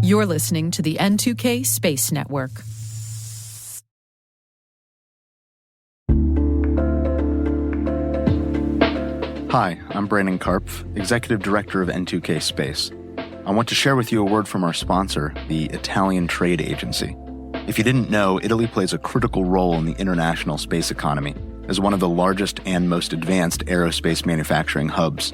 You're listening to the N2K Space Network. Hi, I'm Brandon Karpf, Executive Director of N2K Space. I want to share with you a word from our sponsor, the Italian Trade Agency. If you didn't know, Italy plays a critical role in the international space economy as one of the largest and most advanced aerospace manufacturing hubs.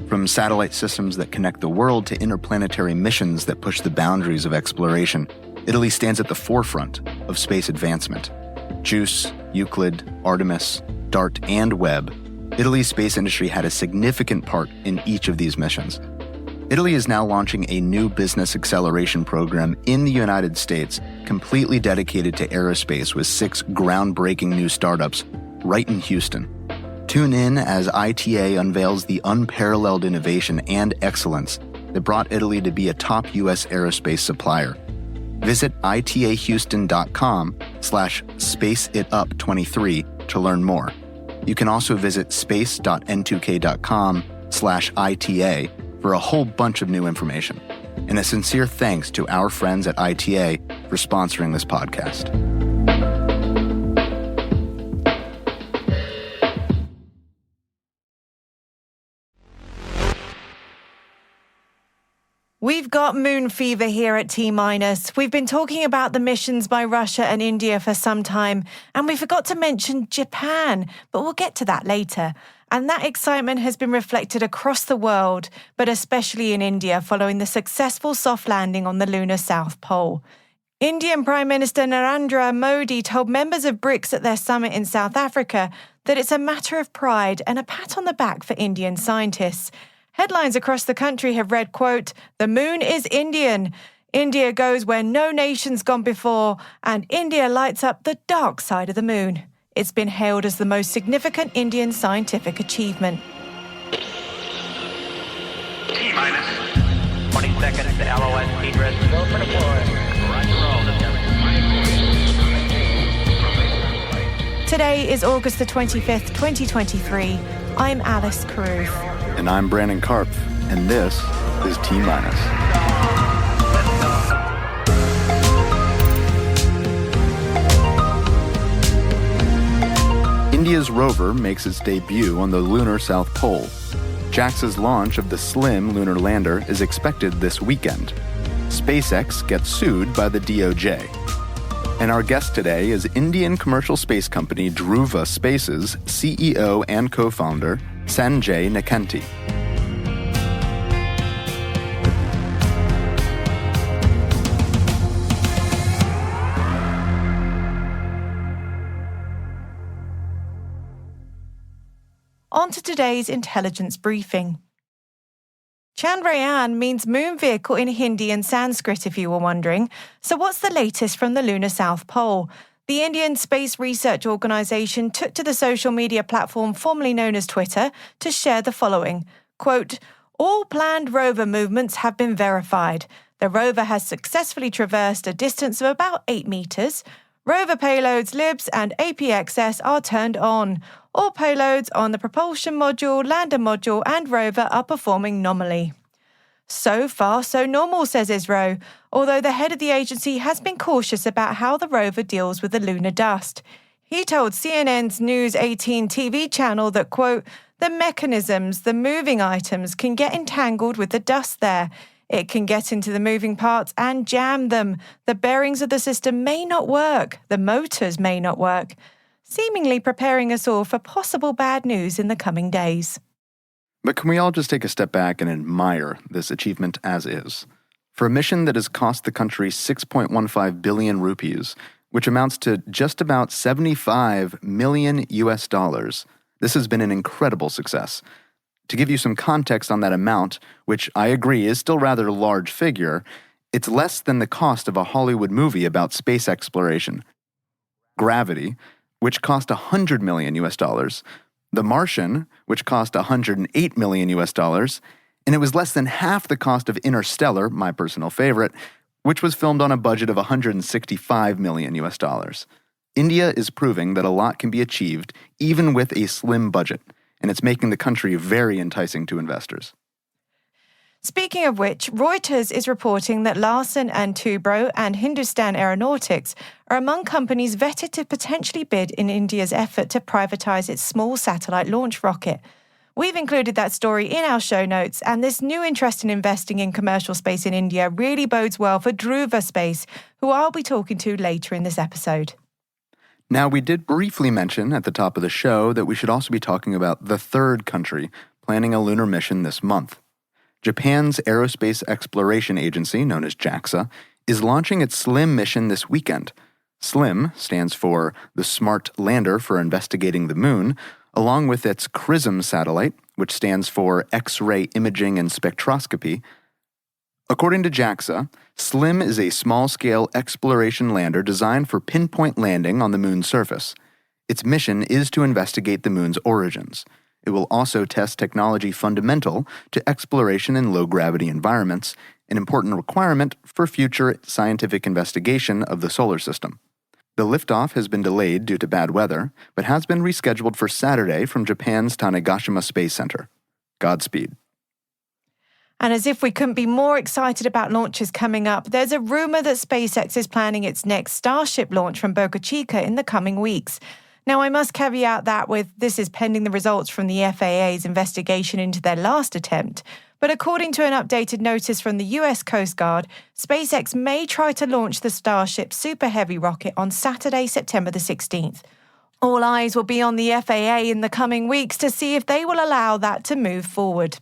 From satellite systems that connect the world to interplanetary missions that push the boundaries of exploration, Italy stands at the forefront of space advancement. JUICE, Euclid, Artemis, DART, and Webb, Italy's space industry had a significant part in each of these missions. Italy is now launching a new business acceleration program in the United States completely dedicated to aerospace with 6 groundbreaking new startups right in Houston. Tune in as ITA unveils the unparalleled innovation and excellence that brought Italy to be a top U.S. aerospace supplier. Visit itahouston.com/spaceitup23 to learn more. You can also visit space.n2k.com/ITA for a whole bunch of new information. And a sincere thanks to our friends at ITA for sponsoring this podcast. We've got moon fever here at T-. We've been talking about the missions by Russia and India for some time, and we forgot to mention Japan, but we'll get to that later. And that excitement has been reflected across the world, but especially in India following the successful soft landing on the lunar South Pole. Indian Prime Minister Narendra Modi told members of BRICS at their summit in South Africa that it's a matter of pride and a pat on the back for Indian scientists. Headlines across the country have read, quote, "The moon is Indian. India goes where no nation's gone before, and India lights up the dark side of the moon." It's been hailed as the most significant Indian scientific achievement. T-minus 20 seconds to LOS egress. Go for deploy. Today is August the 25th, 2023. I'm Alice Carruth. And I'm Brandon Karpf, and this is T-. India's Rover makes its debut on the lunar South Pole. JAXA's launch of the slim lunar lander is expected this weekend. SpaceX gets sued by the DOJ. And our guest today is Indian commercial space company Dhruva Space's CEO and co-founder, Sanjay Nekkanti. On to today's intelligence briefing. Chandrayaan means moon vehicle in Hindi and Sanskrit, if you were wondering. So what's the latest from the lunar South Pole? The Indian Space Research Organisation took to the social media platform formerly known as Twitter to share the following. Quote, "All planned rover movements have been verified. The rover has successfully traversed a distance of about 8 meters. Rover payloads, LIBS and APXS are turned on. All payloads on the propulsion module, lander module and rover are performing normally." So far, so normal, says ISRO, although the head of the agency has been cautious about how the rover deals with the lunar dust. He told CNN's News 18 TV channel that, quote, "The mechanisms, the moving items can get entangled with the dust there. It can get into the moving parts and jam them. The bearings of the system may not work. The motors may not work," seemingly preparing us all for possible bad news in the coming days. But can we all just take a step back and admire this achievement as is? For a mission that has cost the country 6.15 billion rupees, which amounts to just about 75 million US dollars, this has been an incredible success. To give you some context on that amount, which I agree is still rather a large figure, it's less than the cost of a Hollywood movie about space exploration. Gravity, which cost 100 million US dollars, The Martian, which cost 108 million US dollars, and it was less than half the cost of Interstellar, my personal favorite, which was filmed on a budget of 165 million US dollars. India is proving that a lot can be achieved even with a slim budget, and it's making the country very enticing to investors. Speaking of which, Reuters is reporting that Larsen and Toubro and Hindustan Aeronautics are among companies vetted to potentially bid in India's effort to privatize its small satellite launch rocket. We've included that story in our show notes, and this new interest in investing in commercial space in India really bodes well for Dhruva Space, who I'll be talking to later in this episode. Now, we did briefly mention at the top of the show that we should also be talking about the third country planning a lunar mission this month. Japan's Aerospace Exploration Agency, known as JAXA, is launching its SLIM mission this weekend. SLIM stands for the Smart Lander for Investigating the Moon, along with its XRISM satellite, which stands for X-ray Imaging and Spectroscopy. According to JAXA, SLIM is a small-scale exploration lander designed for pinpoint landing on the moon's surface. Its mission is to investigate the moon's origins. It will also test technology fundamental to exploration in low-gravity environments, an important requirement for future scientific investigation of the solar system. The liftoff has been delayed due to bad weather, but has been rescheduled for Saturday from Japan's Tanegashima Space Center. Godspeed. And as if we couldn't be more excited about launches coming up, there's a rumor that SpaceX is planning its next Starship launch from Boca Chica in the coming weeks. Now, I must caveat that with this is pending the results from the FAA's investigation into their last attempt. But according to an updated notice from the US Coast Guard, SpaceX may try to launch the Starship Super Heavy rocket on Saturday, September the 16th. All eyes will be on the FAA in the coming weeks to see if they will allow that to move forward.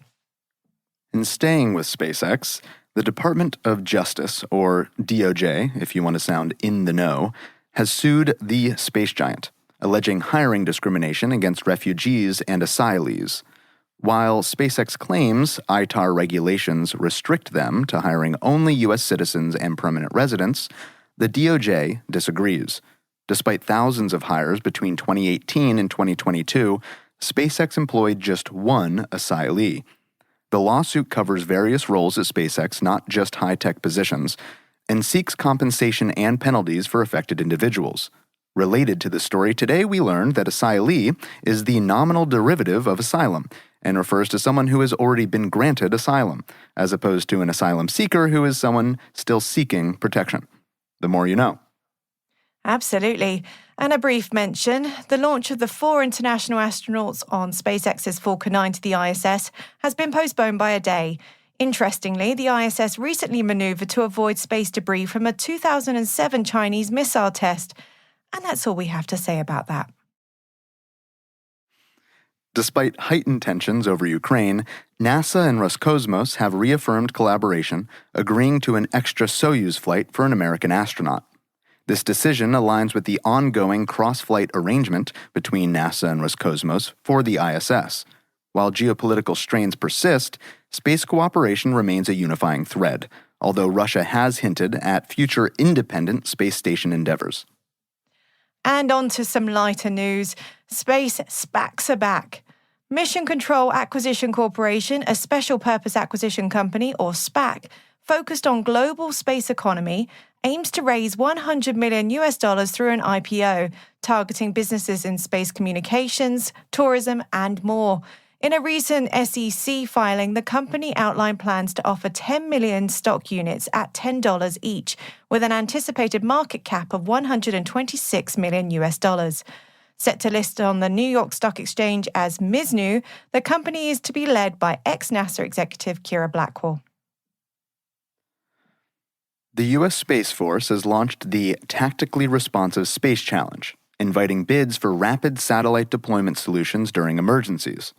And staying with SpaceX, the Department of Justice, or DOJ, if you want to sound in the know, has sued the space giant, alleging hiring discrimination against refugees and asylees. While SpaceX claims ITAR regulations restrict them to hiring only U.S. citizens and permanent residents, the DOJ disagrees. Despite thousands of hires between 2018 and 2022, SpaceX employed just one asylee. The lawsuit covers various roles at SpaceX, not just high-tech positions, and seeks compensation and penalties for affected individuals. Related to the story, today we learned that asylee is the nominal derivative of asylum and refers to someone who has already been granted asylum, as opposed to an asylum seeker who is someone still seeking protection. The more you know. Absolutely. And a brief mention, the launch of the 4 international astronauts on SpaceX's Falcon 9 to the ISS has been postponed by a day. Interestingly, the ISS recently maneuvered to avoid space debris from a 2007 Chinese missile test. And that's all we have to say about that. Despite heightened tensions over Ukraine, NASA and Roscosmos have reaffirmed collaboration, agreeing to an extra Soyuz flight for an American astronaut. This decision aligns with the ongoing cross-flight arrangement between NASA and Roscosmos for the ISS. While geopolitical strains persist, space cooperation remains a unifying thread, although Russia has hinted at future independent space station endeavors. And on to some lighter news. Space SPACs are back. Mission Control Acquisition Corporation, a special purpose acquisition company, or SPAC, focused on global space economy, aims to raise $100 million through an IPO, targeting businesses in space communications, tourism, and more. In a recent SEC filing, the company outlined plans to offer 10 million stock units at $10 each, with an anticipated market cap of $126 million. Set to list on the New York Stock Exchange as MISNU, the company is to be led by ex-NASA executive Kira Blackwell. The U.S. Space Force has launched the Tactically Responsive Space Challenge, inviting bids for rapid satellite deployment solutions during emergencies.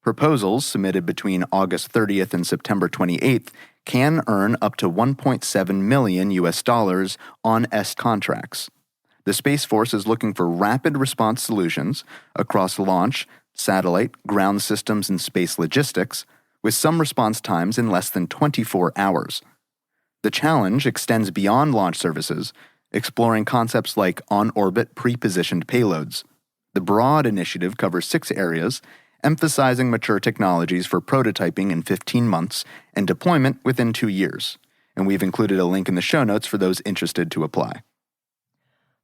Proposals submitted between August 30th and September 28th can earn up to $1.7 million on S contracts. The Space Force is looking for rapid response solutions across launch, satellite, ground systems, and space logistics, with some response times in less than 24 hours. The challenge extends beyond launch services, exploring concepts like on-orbit pre-positioned payloads. The broad initiative covers 6 areas, emphasizing mature technologies for prototyping in 15 months and deployment within 2 years. And we've included a link in the show notes for those interested to apply.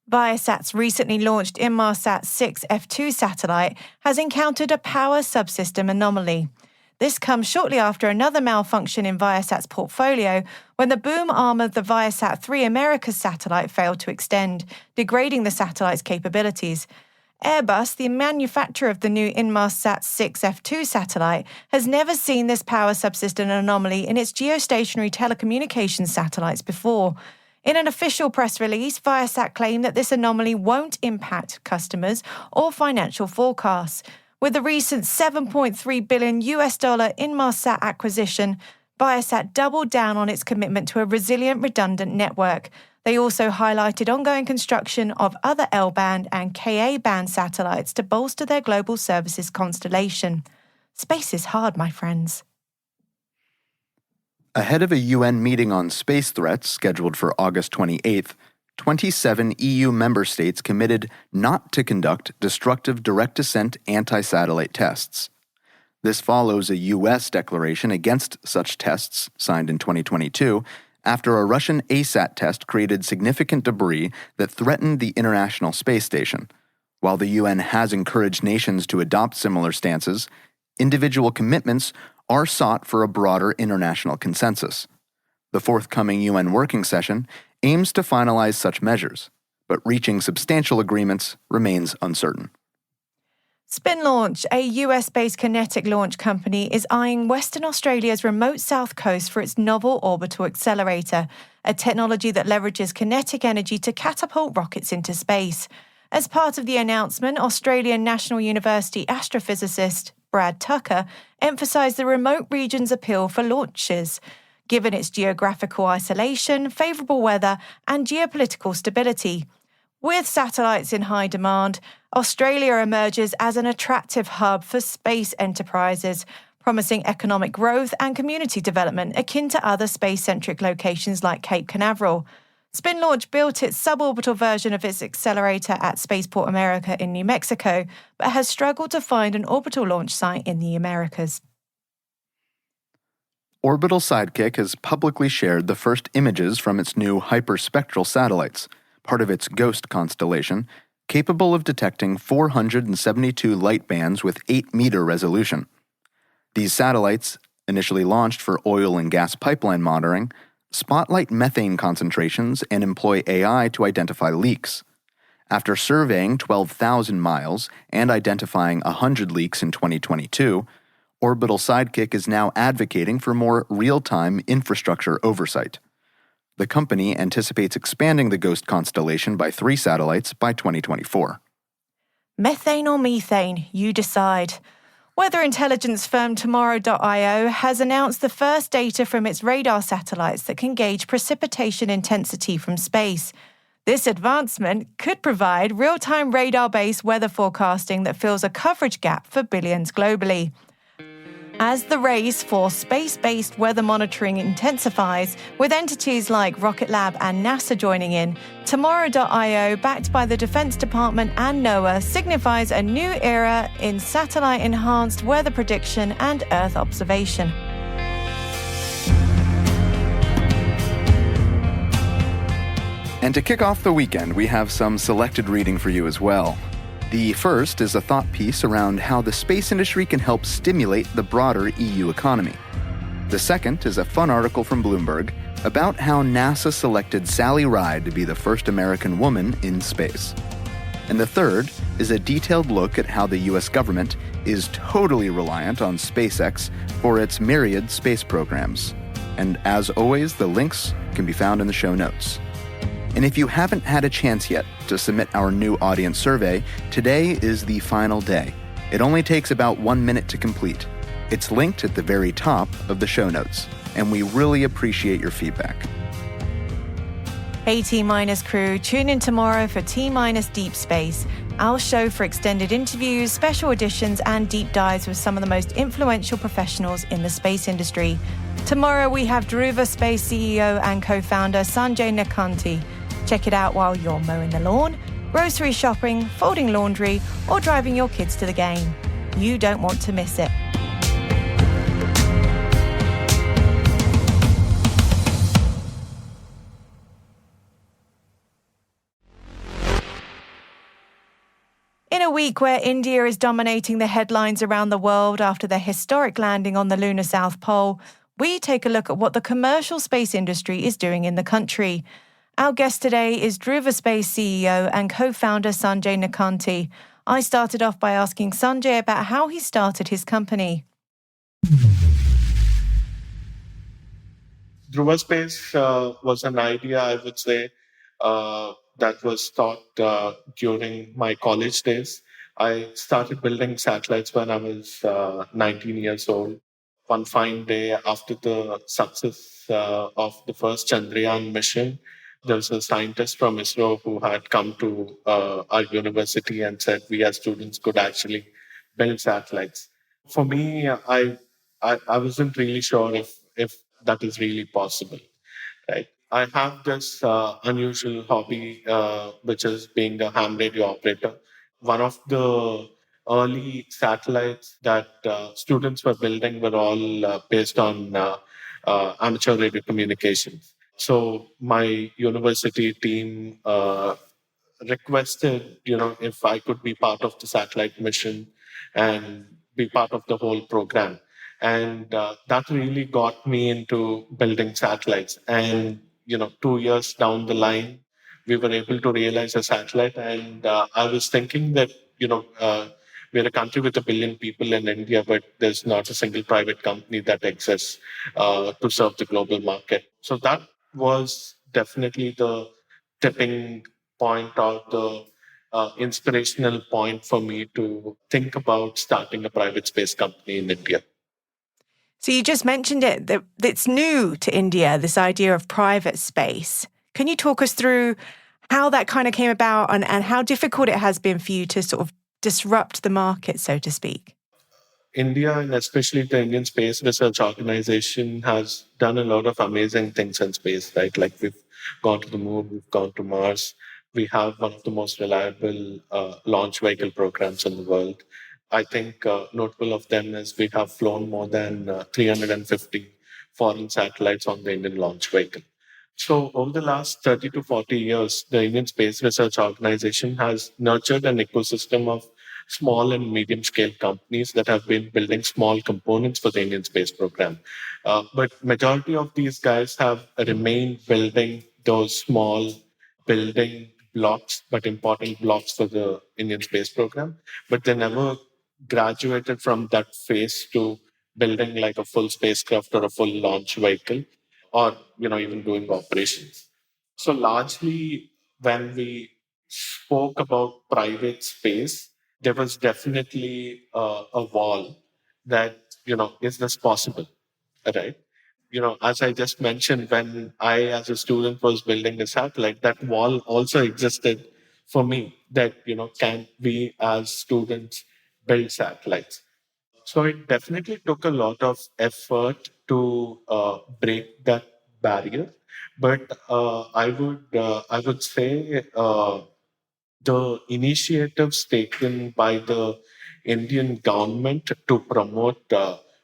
Viasat's recently launched Inmarsat 6 F2 satellite has encountered a power subsystem anomaly. This comes shortly after another malfunction in Viasat's portfolio when the boom arm of the Viasat-3 Americas satellite failed to extend, degrading the satellite's capabilities. Airbus, the manufacturer of the new Inmarsat 6 F2 satellite, has never seen this power subsystem anomaly in its geostationary telecommunications satellites before. In an official press release, Viasat claimed that this anomaly won't impact customers or financial forecasts. With the recent $7.3 billion Inmarsat acquisition, Viasat doubled down on its commitment to a resilient, redundant network. They also highlighted ongoing construction of other L-band and Ka-band satellites to bolster their global services constellation. Space is hard, my friends. Ahead of a UN meeting on space threats scheduled for August 28th, 27 EU member states committed not to conduct destructive direct descent anti-satellite tests. This follows a U.S. declaration against such tests signed in 2022 after a Russian ASAT test created significant debris that threatened the International Space Station. While the UN has encouraged nations to adopt similar stances, individual commitments are sought for a broader international consensus. The forthcoming UN working session aims to finalize such measures, but reaching substantial agreements remains uncertain. Spin Launch, a US-based kinetic launch company, is eyeing Western Australia's remote south coast for its novel orbital accelerator, a technology that leverages kinetic energy to catapult rockets into space. As part of the announcement, Australian National University astrophysicist Brad Tucker emphasised the remote region's appeal for launches, given its geographical isolation, favourable weather, and geopolitical stability. With satellites in high demand, Australia emerges as an attractive hub for space enterprises, promising economic growth and community development akin to other space-centric locations like Cape Canaveral. Spin Launch built its suborbital version of its accelerator at Spaceport America in New Mexico, but has struggled to find an orbital launch site in the Americas. Orbital Sidekick has publicly shared the first images from its new hyperspectral satellites, part of its GHOST constellation, capable of detecting 472 light bands with 8-meter resolution. These satellites, initially launched for oil and gas pipeline monitoring, spotlight methane concentrations and employ AI to identify leaks. After surveying 12,000 miles and identifying 100 leaks in 2022, Orbital Sidekick is now advocating for more real-time infrastructure oversight. The company anticipates expanding the GHOST constellation by 3 satellites by 2024. Methane or methane, you decide. Weather intelligence firm Tomorrow.io has announced the first data from its radar satellites that can gauge precipitation intensity from space. This advancement could provide real-time radar-based weather forecasting that fills a coverage gap for billions globally. As the race for space-based weather monitoring intensifies, with entities like Rocket Lab and NASA joining in, Tomorrow.io, backed by the Defense Department and NOAA, signifies a new era in satellite-enhanced weather prediction and Earth observation. And to kick off the weekend, we have some selected reading for you as well. The first is a thought piece around how the space industry can help stimulate the broader EU economy. The second is a fun article from Bloomberg about how NASA selected Sally Ride to be the first American woman in space. And the third is a detailed look at how the US government is totally reliant on SpaceX for its myriad space programs. And as always, the links can be found in the show notes. And if you haven't had a chance yet to submit our new audience survey, today is the final day. It only takes about 1 minute to complete. It's linked at the very top of the show notes, and we really appreciate your feedback. Hey T-Minus crew, tune in tomorrow for T-Minus Deep Space, our show for extended interviews, special editions, and deep dives with some of the most influential professionals in the space industry. Tomorrow we have Dhruva Space CEO and co-founder Sanjay Nekkanti. Check it out while you're mowing the lawn, grocery shopping, folding laundry, or driving your kids to the game. You don't want to miss it. In a a week where India is dominating the headlines around the world after their historic landing on the lunar South Pole, we take a look at what the commercial space industry is doing in the country. Our guest today is Dhruva Space CEO and co-founder Sanjay Nekkanti. I started off by asking Sanjay about how he started his company. Dhruva Space was an idea, I would say, that was thought during my college days. I started building satellites when I was 19 years old. One fine day after the success of the first Chandrayaan mission, there was a scientist from ISRO who had come to our university and said we as students could actually build satellites. For me, I wasn't really sure if that is really possible, right? I have this unusual hobby, which is being a ham radio operator. One of the early satellites that students were building were all based on amateur radio communications. So my university team requested, if I could be part of the satellite mission and be part of the whole program. And that really got me into building satellites. And, 2 years down the line, we were able to realize a satellite. And I was thinking that, we're a country with 1 billion people in India, but there's not a single private company that exists to serve the global market. So that was definitely the tipping point or the inspirational point for me to think about starting a private space company in India. So you just mentioned it, that it's new to India, this idea of private space. Can you talk us through how that kind of came about and how difficult it has been for you to sort of disrupt the market, so to speak? India, and especially the Indian Space Research Organization, has done a lot of amazing things in space, right? Like we've gone to the moon, we've gone to Mars. We have one of the most reliable launch vehicle programs in the world. I think notable of them is we have flown more than 350 foreign satellites on the Indian launch vehicle. So over the last 30 to 40 years, the Indian Space Research Organization has nurtured an ecosystem of small and medium scale companies that have been building small components for the Indian space program. But majority of these guys have remained building those small building blocks, but important blocks for the Indian space program. But they never graduated from that phase to building like a full spacecraft or a full launch vehicle, or even doing operations. So largely, when we spoke about private space, there was definitely a wall that is this possible, right? As I just mentioned, when I as a student was building a satellite, that wall also existed for me, that can we as students build satellites? So it definitely took a lot of effort to break that barrier. But I would say the initiatives taken by the Indian government to promote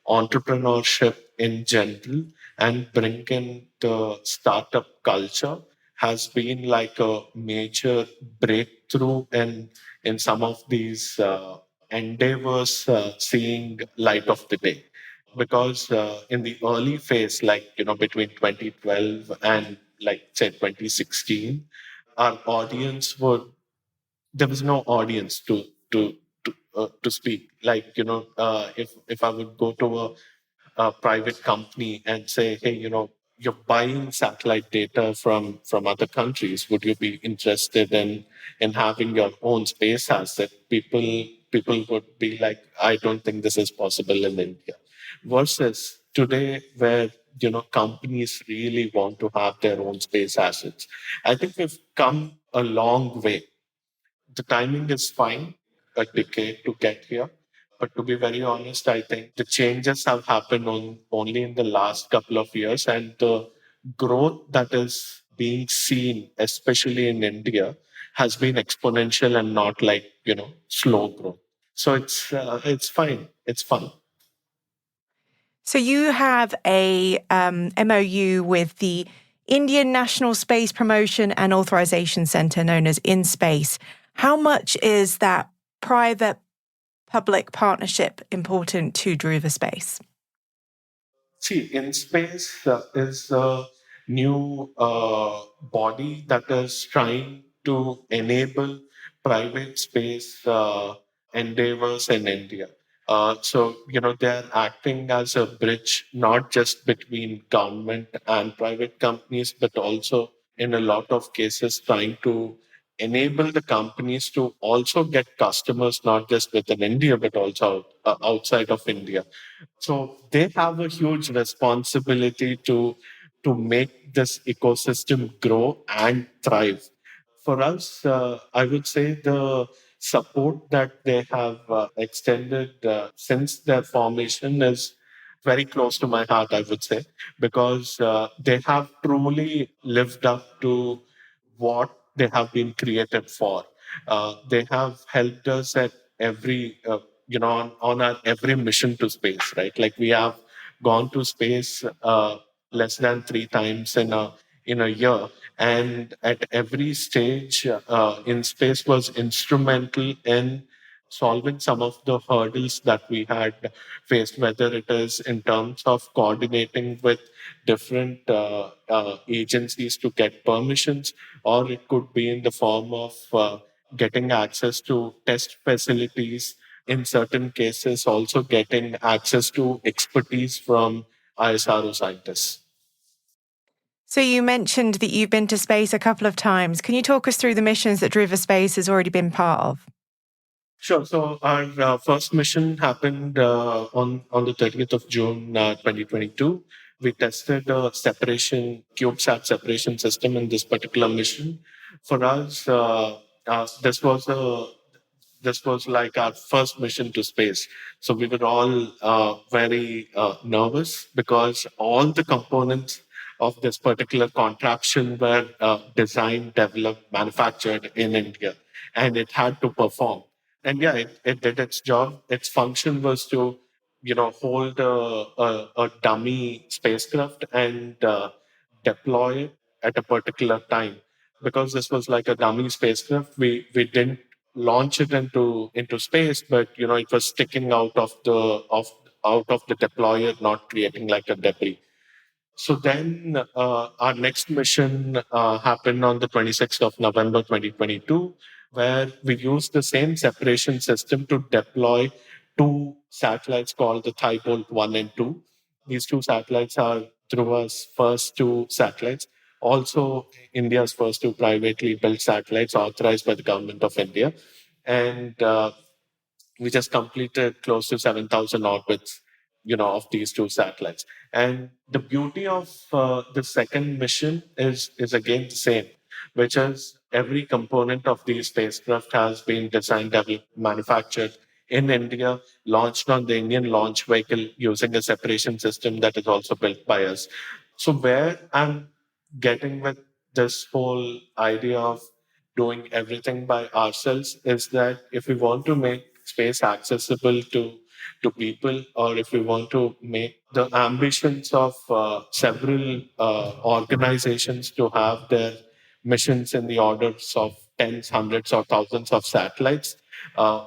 entrepreneurship in general and bring in the startup culture has been like a major breakthrough in some of these endeavors seeing light of the day. Because in the early phase, like between 2012 and like say 2016, our audience would there was no audience to speak. Like if I would go to a private company and say, hey, you're buying satellite data from other countries, would you be interested in having your own space asset? People would be like, I don't think this is possible in India. Versus today, where companies really want to have their own space assets. I think we've come a long way. The timing is fine, a decade to get here. But to be very honest, I think the changes have happened only in the last couple of years, and the growth that is being seen, especially in India, has been exponential and not like slow growth. So it's fine. It's fun. So you have a MOU with the Indian National Space Promotion and Authorization Center, known as InSpace. How much is that private-public partnership important to Dhruva Space? See, in space is a new body that is trying to enable private space endeavors in India. They're acting as a bridge, not just between government and private companies, but also in a lot of cases trying to enable the companies to also get customers, not just within India, but also outside of India. So they have a huge responsibility to make this ecosystem grow and thrive. For us, I would say the support that they have extended since their formation is very close to my heart, I would say, because they have truly lived up to what they have been created for. They have helped us at every, on our every mission to space, right? Like we have gone to space less than 3 times in a year, and at every stage in space was instrumental in solving some of the hurdles that we had faced, whether it is in terms of coordinating with different agencies to get permissions, or it could be in the form of getting access to test facilities. In certain cases, also getting access to expertise from ISRO scientists. So you mentioned that you've been to space a couple of times. Can you talk us through the missions that Dhruva Space has already been part of? Sure. So our first mission happened on the 30th of June 2022. We tested a CubeSat separation system in this particular mission. For us, this was like our first mission to space. So we were all very nervous because all the components of this particular contraption were designed, developed, manufactured in India, and it had to perform. And yeah, it did its job. Its function was to, hold a dummy spacecraft and deploy it at a particular time. Because this was like a dummy spacecraft, we didn't launch it into space, but it was sticking out of the deployer, not creating like a debris. So then our next mission happened on the 26th of November 2022, where we used the same separation system to deploy two satellites called the Thibault 1 and 2. These two satellites are Dhruva's first two satellites, also India's first two privately built satellites authorized by the government of India. And we just completed close to 7,000 orbits, of these two satellites. And the beauty of the second mission is again the same, which is every component of the spacecraft has been designed, developed, manufactured in India, launched on the Indian launch vehicle using a separation system that is also built by us. So where I'm getting with this whole idea of doing everything by ourselves is that if we want to make space accessible to people, or if we want to make the ambitions of several organizations to have their missions in the orders of tens, hundreds, or thousands of satellites,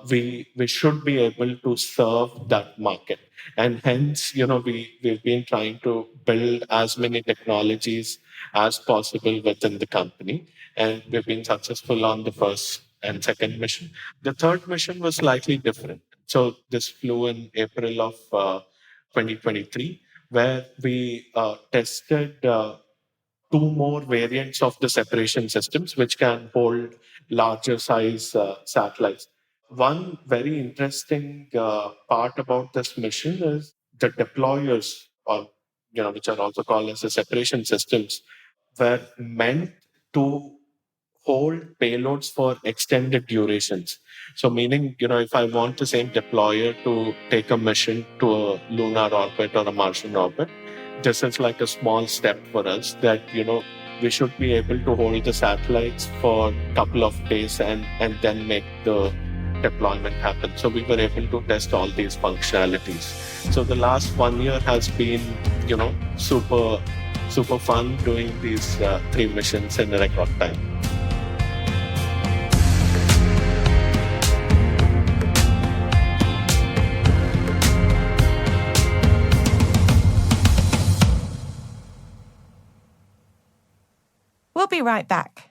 we should be able to serve that market. And hence, we've been trying to build as many technologies as possible within the company. And we've been successful on the first and second mission. The third mission was slightly different. So this flew in April of 2023, where we tested two more variants of the separation systems, which can hold larger size satellites. One very interesting part about this mission is the deployers, or which are also called as the separation systems, were meant to hold payloads for extended durations. So meaning, if I want the same deployer to take a mission to a lunar orbit or a Martian orbit, this is like a small step for us that, we should be able to hold the satellites for a couple of days and then make the deployment happen. So we were able to test all these functionalities. So the last 1 year has been, super fun doing these 3 missions in a record time. We'll be right back.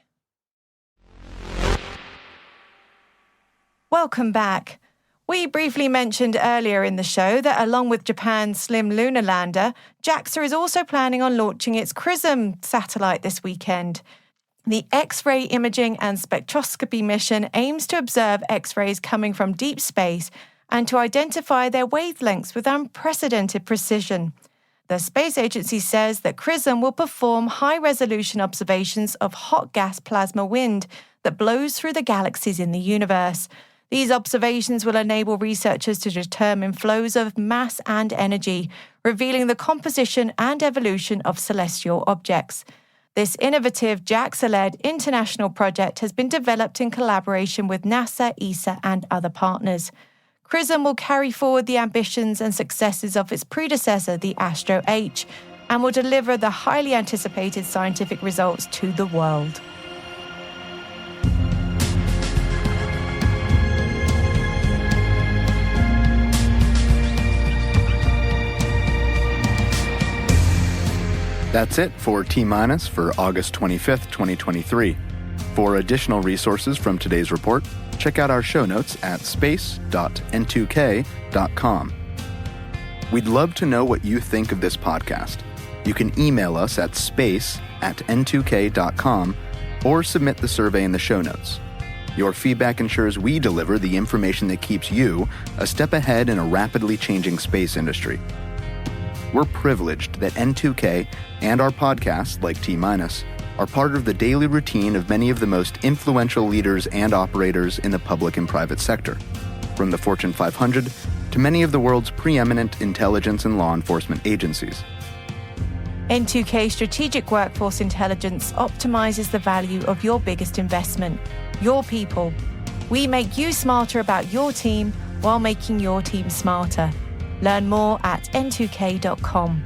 Welcome back. We briefly mentioned earlier in the show that along with Japan's Slim lunar lander, JAXA is also planning on launching its XRISM satellite this weekend. The X-ray imaging and spectroscopy mission aims to observe X-rays coming from deep space and to identify their wavelengths with unprecedented precision. The space agency says that XRISM will perform high-resolution observations of hot gas plasma wind that blows through the galaxies in the universe. These observations will enable researchers to determine flows of mass and energy, revealing the composition and evolution of celestial objects. This innovative JAXA-led international project has been developed in collaboration with NASA, ESA, and other partners. XRISM will carry forward the ambitions and successes of its predecessor, the Astro H, and will deliver the highly anticipated scientific results to the world. That's it for T- for August 25th, 2023. For additional resources from today's report, check out our show notes at space.n2k.com. We'd love to know what you think of this podcast. You can email us at space@n2k.com or submit the survey in the show notes. Your feedback ensures we deliver the information that keeps you a step ahead in a rapidly changing space industry. We're privileged that N2K and our podcasts, like T-, are part of the daily routine of many of the most influential leaders and operators in the public and private sector, from the Fortune 500 to many of the world's preeminent intelligence and law enforcement agencies. N2K Strategic Workforce Intelligence optimizes the value of your biggest investment, your people. We make you smarter about your team while making your team smarter. Learn more at n2k.com.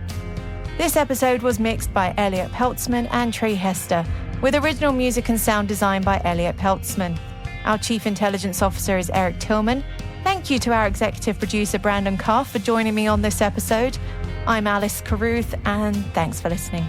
This episode was mixed by Elliot Peltzman and Trey Hester, with original music and sound design by Elliot Peltzman. Our Chief Intelligence Officer is Eric Tillman. Thank you to our executive producer, Brandon Carr, for joining me on this episode. I'm Alice Carruth, and thanks for listening.